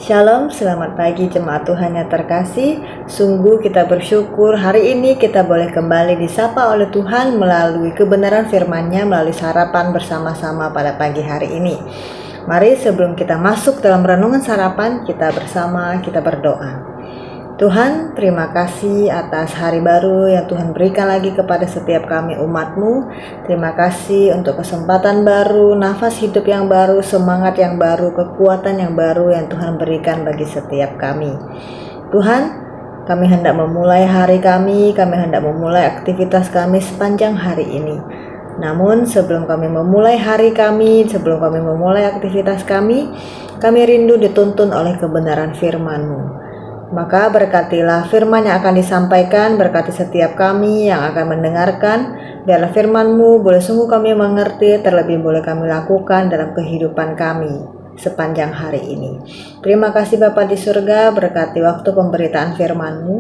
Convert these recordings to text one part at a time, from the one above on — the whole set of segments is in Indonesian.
Shalom, selamat pagi jemaat Tuhan yang terkasih. Sungguh kita bersyukur hari ini kita boleh kembali disapa oleh Tuhan melalui kebenaran firman-Nya, melalui sarapan bersama-sama pada pagi hari ini. Mari sebelum kita masuk dalam renungan sarapan, kita berdoa. Tuhan, terima kasih atas hari baru yang Tuhan berikan lagi kepada setiap kami umat-Mu. Terima kasih untuk kesempatan baru, nafas hidup yang baru, semangat yang baru, kekuatan yang baru yang Tuhan berikan bagi setiap kami. Tuhan, kami hendak memulai hari kami hendak memulai aktivitas kami sepanjang hari ini. Namun sebelum kami memulai hari kami, sebelum kami memulai aktivitas kami rindu dituntun oleh kebenaran firman-Mu. Maka berkatilah firman yang akan disampaikan, berkati setiap kami yang akan mendengarkan. Biarlah firman-Mu boleh sungguh kami mengerti, terlebih boleh kami lakukan dalam kehidupan kami sepanjang hari ini. Terima kasih Bapa di surga, berkati waktu pemberitaan firman-Mu.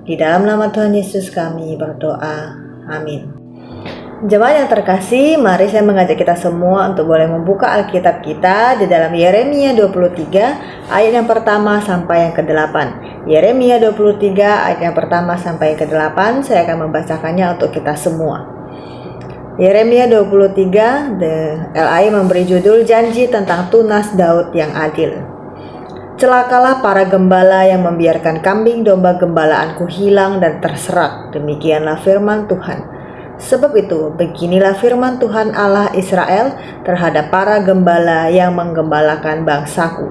Di dalam nama Tuhan Yesus kami berdoa. Amin. Jemaat yang terkasih, mari saya mengajak kita semua untuk boleh membuka Alkitab kita di dalam Yeremia 23 ayat yang pertama sampai yang ke-8. Yeremia 23 ayat yang pertama sampai yang ke-8, saya akan membacakannya untuk kita semua. Yeremia 23, LAI memberi judul Janji tentang Tunas Daud yang Adil. Celakalah para gembala yang membiarkan kambing domba gembalaanku hilang dan terserak, demikianlah firman Tuhan. Sebab itu, beginilah firman Tuhan Allah Israel terhadap para gembala yang menggembalakan bangsaku.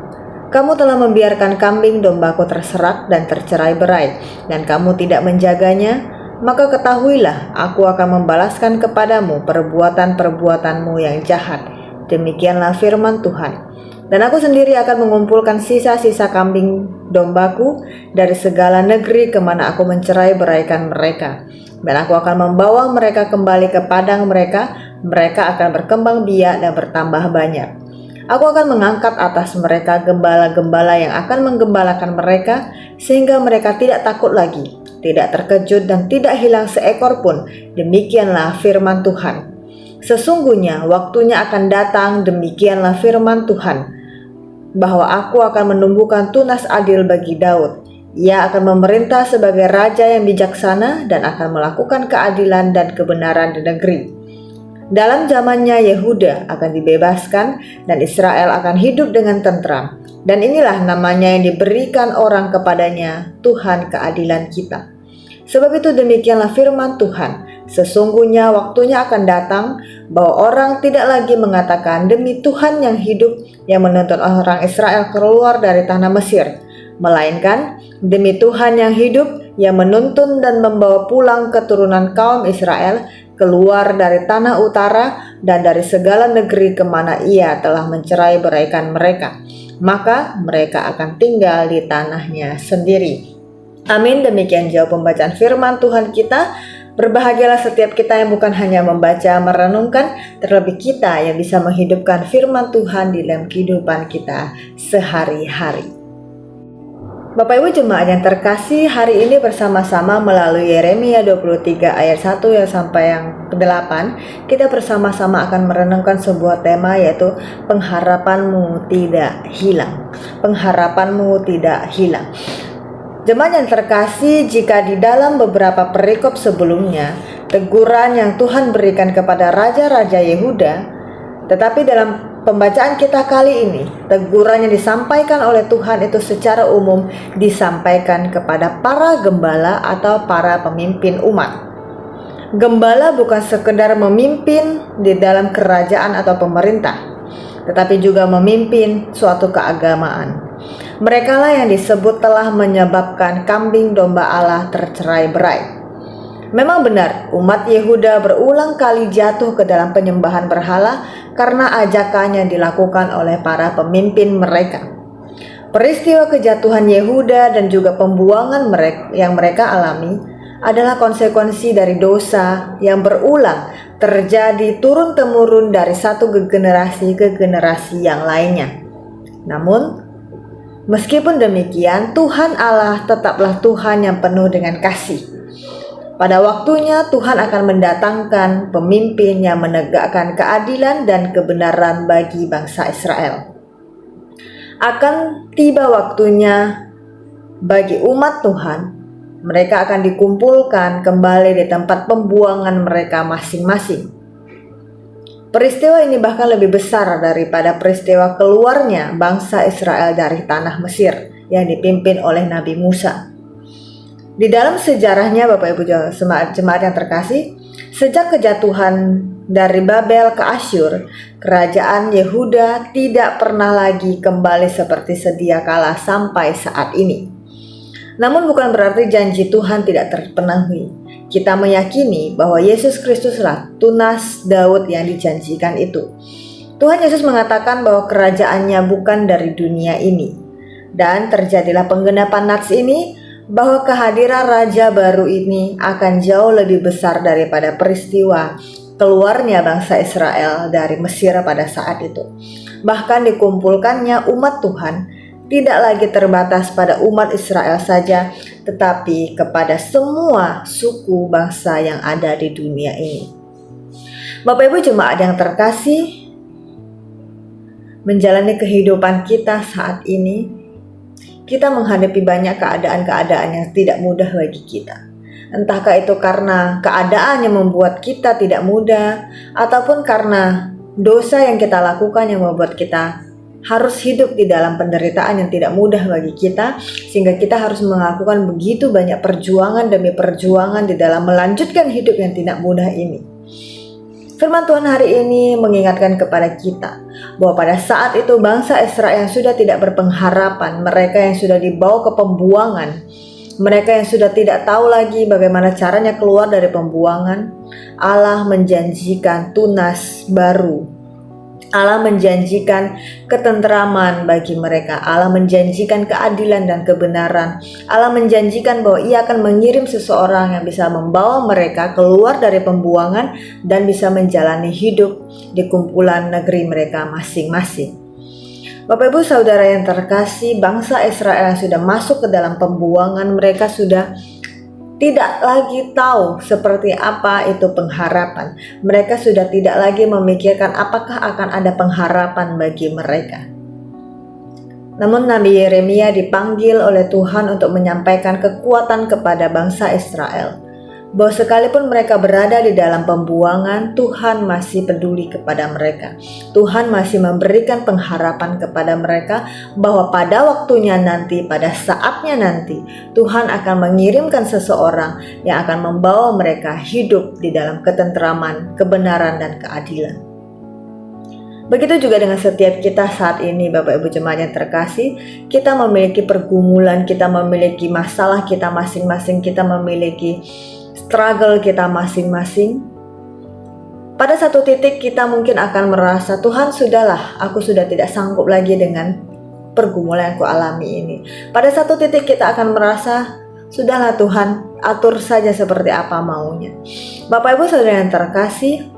Kamu telah membiarkan kambing dombaku terserak dan tercerai-berai, dan kamu tidak menjaganya, maka ketahuilah aku akan membalaskan kepadamu perbuatan-perbuatanmu yang jahat. Demikianlah firman Tuhan. Dan aku sendiri akan mengumpulkan sisa-sisa kambing dombaku dari segala negeri kemana aku mencerai-beraikan mereka. Dan aku akan membawa mereka kembali ke padang mereka akan berkembang biak dan bertambah banyak. Aku akan mengangkat atas mereka gembala-gembala yang akan menggembalakan mereka, sehingga mereka tidak takut lagi, tidak terkejut dan tidak hilang seekor pun. Demikianlah firman Tuhan. Sesungguhnya waktunya akan datang, demikianlah firman Tuhan, bahwa aku akan menumbuhkan tunas adil bagi Daud. Ia akan memerintah sebagai raja yang bijaksana dan akan melakukan keadilan dan kebenaran di negeri. Dalam zamannya Yehuda akan dibebaskan dan Israel akan hidup dengan tentram. Dan inilah namanya yang diberikan orang kepadanya, Tuhan keadilan kita. Sebab itu demikianlah firman Tuhan, sesungguhnya waktunya akan datang bahwa orang tidak lagi mengatakan demi Tuhan yang hidup yang menuntun orang Israel keluar dari tanah Mesir, melainkan demi Tuhan yang hidup yang menuntun dan membawa pulang keturunan kaum Israel keluar dari tanah utara dan dari segala negeri kemana ia telah mencerai-beraikan mereka, maka mereka akan tinggal di tanahnya sendiri. Amin. Demikian jauh pembacaan firman Tuhan kita. Berbahagialah setiap kita yang bukan hanya membaca, merenungkan, terlebih kita yang bisa menghidupkan firman Tuhan di dalam kehidupan kita sehari-hari. Bapak Ibu jemaat yang terkasih, hari ini bersama-sama melalui Yeremia 23 ayat 1 yang sampai yang ke-8, kita bersama-sama akan merenungkan sebuah tema, yaitu pengharapanmu tidak hilang. Pengharapanmu tidak hilang. Jemaat yang terkasih, jika di dalam beberapa perikop sebelumnya teguran yang Tuhan berikan kepada raja-raja Yehuda, tetapi dalam pembacaan kita kali ini, teguran yang disampaikan oleh Tuhan itu secara umum disampaikan kepada para gembala atau para pemimpin umat. Gembala bukan sekedar memimpin di dalam kerajaan atau pemerintah, tetapi juga memimpin suatu keagamaan. Merekalah yang disebut telah menyebabkan kambing domba Allah tercerai-berai. Memang benar, umat Yehuda berulang kali jatuh ke dalam penyembahan berhala karena ajakan yang dilakukan oleh para pemimpin mereka. Peristiwa kejatuhan Yehuda dan juga pembuangan yang mereka alami adalah konsekuensi dari dosa yang berulang terjadi turun-temurun dari satu generasi ke generasi yang lainnya. Namun, meskipun demikian, Tuhan Allah tetaplah Tuhan yang penuh dengan kasih. Pada waktunya Tuhan akan mendatangkan pemimpin yang menegakkan keadilan dan kebenaran bagi bangsa Israel. akan tiba waktunya bagi umat Tuhan. Mereka akan dikumpulkan kembali di tempat pembuangan mereka masing-masing. Peristiwa ini bahkan lebih besar daripada peristiwa keluarnya bangsa Israel dari tanah Mesir yang dipimpin oleh Nabi Musa. Di dalam sejarahnya, Bapak Ibu jemaat yang terkasih, sejak kejatuhan dari Babel ke Asyur, kerajaan Yehuda tidak pernah lagi kembali seperti sedia kala sampai saat ini. Namun bukan berarti janji Tuhan tidak terpenuhi. Kita meyakini bahwa Yesus Kristuslah tunas Daud yang dijanjikan itu. Tuhan Yesus mengatakan bahwa kerajaannya bukan dari dunia ini. Dan terjadilah penggenapan nats ini, bahwa kehadiran Raja baru ini akan jauh lebih besar daripada peristiwa keluarnya bangsa Israel dari Mesir pada saat itu. Bahkan dikumpulkannya umat Tuhan tidak lagi terbatas pada umat Israel saja, tetapi kepada semua suku bangsa yang ada di dunia ini. Bapak Ibu jemaat yang terkasih, menjalani kehidupan kita saat ini, kita menghadapi banyak keadaan-keadaan yang tidak mudah bagi kita. Entahkah itu karena keadaan yang membuat kita tidak mudah, ataupun karena dosa yang kita lakukan yang membuat kita harus hidup di dalam penderitaan yang tidak mudah bagi kita, sehingga kita harus melakukan begitu banyak perjuangan demi perjuangan di dalam melanjutkan hidup yang tidak mudah ini. Firman Tuhan hari ini mengingatkan kepada kita bahwa pada saat itu bangsa Israel yang sudah tidak berpengharapan, mereka yang sudah dibawa ke pembuangan, mereka yang sudah tidak tahu lagi bagaimana caranya keluar dari pembuangan, Allah menjanjikan tunas baru. Allah menjanjikan ketenteraman bagi mereka. Allah menjanjikan keadilan dan kebenaran. Allah menjanjikan bahwa Ia akan mengirim seseorang yang bisa membawa mereka keluar dari pembuangan dan bisa menjalani hidup di kumpulan negeri mereka masing-masing. Bapak Ibu Saudara yang terkasih, bangsa Israel yang sudah masuk ke dalam pembuangan, mereka sudah tidak lagi tahu seperti apa itu pengharapan. Mereka sudah tidak lagi memikirkan apakah akan ada pengharapan bagi mereka. Namun Nabi Yeremia dipanggil oleh Tuhan untuk menyampaikan kekuatan kepada bangsa Israel, bahwa sekalipun mereka berada di dalam pembuangan, Tuhan masih peduli kepada mereka. Tuhan masih memberikan pengharapan kepada mereka bahwa pada waktunya nanti, pada saatnya nanti, Tuhan akan mengirimkan seseorang yang akan membawa mereka hidup di dalam ketenteraman, kebenaran, dan keadilan. Begitu juga dengan setiap kita saat ini, Bapak Ibu jemaat yang terkasih, kita memiliki pergumulan, kita memiliki masalah kita masing-masing, kita memiliki struggle kita masing-masing. Pada satu titik kita mungkin akan merasa, Tuhan sudahlah, aku sudah tidak sanggup lagi dengan pergumulan yang aku alami ini. Pada satu titik kita akan merasa, sudahlah Tuhan, atur saja seperti apa maunya. Bapak Ibu Saudara yang terkasih,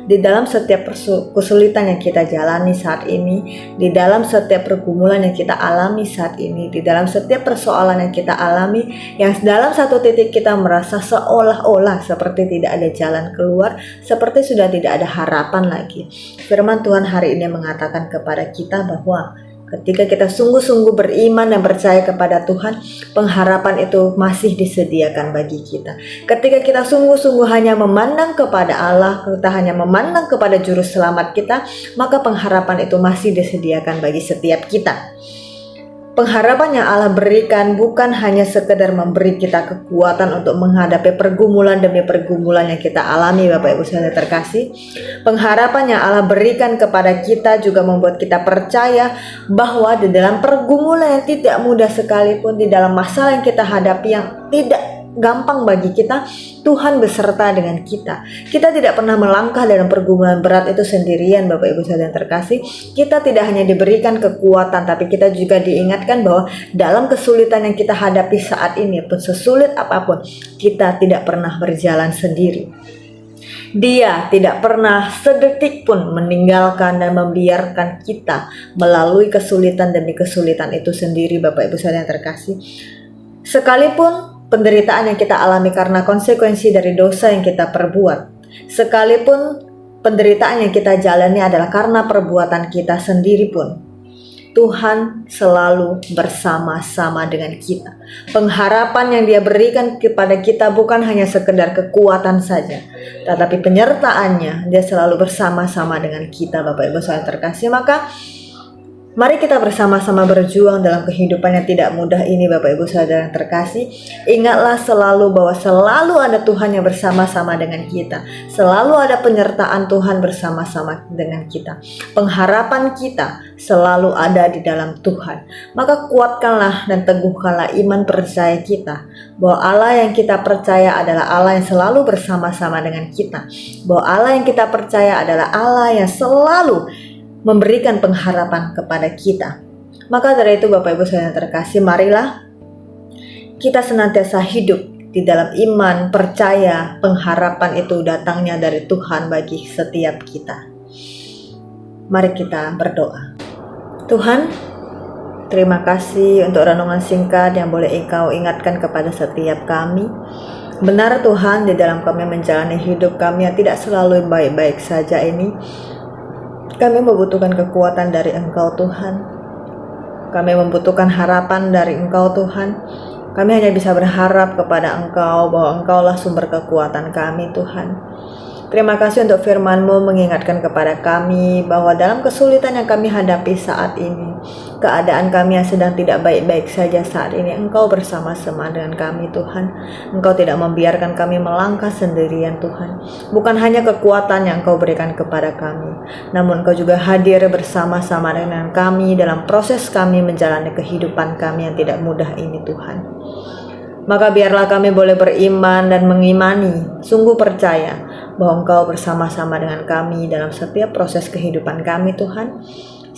di dalam setiap kesulitan yang kita jalani saat ini, di dalam setiap pergumulan yang kita alami saat ini, di dalam setiap persoalan yang kita alami, yang dalam satu titik kita merasa seolah-olah seperti tidak ada jalan keluar, seperti sudah tidak ada harapan lagi. Firman Tuhan hari ini mengatakan kepada kita bahwa ketika kita sungguh-sungguh beriman dan percaya kepada Tuhan, pengharapan itu masih disediakan bagi kita. Ketika kita sungguh-sungguh hanya memandang kepada Allah, kita hanya memandang kepada Juru Selamat kita, maka pengharapan itu masih disediakan bagi setiap kita. Pengharapan yang Allah berikan bukan hanya sekedar memberi kita kekuatan untuk menghadapi pergumulan demi pergumulan yang kita alami, Bapak Ibu Saudara terkasih. Pengharapan yang Allah berikan kepada kita juga membuat kita percaya bahwa di dalam pergumulan yang tidak mudah sekalipun, di dalam masalah yang kita hadapi yang tidak gampang bagi kita, Tuhan beserta dengan kita. Kita tidak pernah melangkah dalam pergumulan berat itu sendirian, Bapak Ibu Saudara yang terkasih. Kita tidak hanya diberikan kekuatan, tapi kita juga diingatkan bahwa dalam kesulitan yang kita hadapi saat ini, pun sesulit apapun, kita tidak pernah berjalan sendiri. Dia tidak pernah sedetik pun meninggalkan dan membiarkan kita melalui kesulitan demi kesulitan itu sendiri, Bapak Ibu Saudara yang terkasih. Sekalipun penderitaan yang kita alami karena konsekuensi dari dosa yang kita perbuat, sekalipun penderitaan yang kita jalani adalah karena perbuatan kita sendiri pun, Tuhan selalu bersama-sama dengan kita. Pengharapan yang Dia berikan kepada kita bukan hanya sekedar kekuatan saja, tetapi penyertaannya Dia selalu bersama-sama dengan kita, Bapak Ibu Saudara terkasih. Maka mari kita bersama-sama berjuang dalam kehidupan yang tidak mudah ini, Bapak Ibu Saudara yang terkasih. Ingatlah selalu bahwa selalu ada Tuhan yang bersama-sama dengan kita. Selalu ada penyertaan Tuhan bersama-sama dengan kita. Pengharapan kita selalu ada di dalam Tuhan. Maka kuatkanlah dan teguhkanlah iman percaya kita, bahwa Allah yang kita percaya adalah Allah yang selalu bersama-sama dengan kita. Bahwa Allah yang kita percaya adalah Allah yang selalu memberikan pengharapan kepada kita. Maka dari itu Bapak Ibu Saudara yang terkasih, marilah kita senantiasa hidup di dalam iman, percaya pengharapan itu datangnya dari Tuhan bagi setiap kita. Mari kita berdoa. Tuhan, terima kasih untuk renungan singkat yang boleh Engkau ingatkan kepada setiap kami. Benar Tuhan, di dalam kami menjalani hidup kami yang tidak selalu baik-baik saja ini, kami membutuhkan kekuatan dari Engkau Tuhan. Kami membutuhkan harapan dari Engkau Tuhan. Kami hanya bisa berharap kepada Engkau bahwa Engkaulah sumber kekuatan kami Tuhan. Terima kasih untuk firman-Mu mengingatkan kepada kami bahwa dalam kesulitan yang kami hadapi saat ini, keadaan kami yang sedang tidak baik-baik saja saat ini, Engkau bersama-sama dengan kami Tuhan. Engkau tidak membiarkan kami melangkah sendirian Tuhan. Bukan hanya kekuatan yang Engkau berikan kepada kami, namun Engkau juga hadir bersama-sama dengan kami dalam proses kami menjalani kehidupan kami yang tidak mudah ini Tuhan. Maka biarlah kami boleh beriman dan mengimani, sungguh percaya bahwa Engkau bersama-sama dengan kami dalam setiap proses kehidupan kami Tuhan,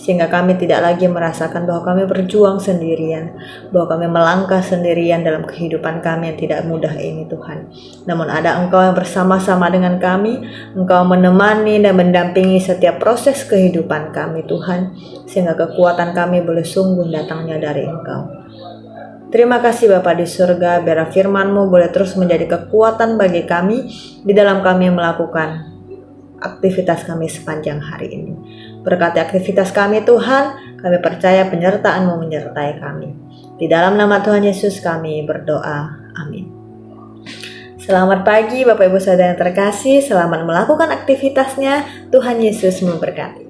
sehingga kami tidak lagi merasakan bahwa kami berjuang sendirian, bahwa kami melangkah sendirian dalam kehidupan kami yang tidak mudah ini Tuhan. Namun ada Engkau yang bersama-sama dengan kami, Engkau menemani dan mendampingi setiap proses kehidupan kami Tuhan, sehingga kekuatan kami boleh sungguh datangnya dari Engkau. Terima kasih Bapa di surga, biar firman-Mu boleh terus menjadi kekuatan bagi kami di dalam kami melakukan aktivitas kami sepanjang hari ini. Berkati aktivitas kami Tuhan, kami percaya penyertaan-Mu menyertai kami. Di dalam nama Tuhan Yesus kami berdoa. Amin. Selamat pagi Bapak Ibu Saudara yang terkasih, selamat melakukan aktivitasnya. Tuhan Yesus memberkati.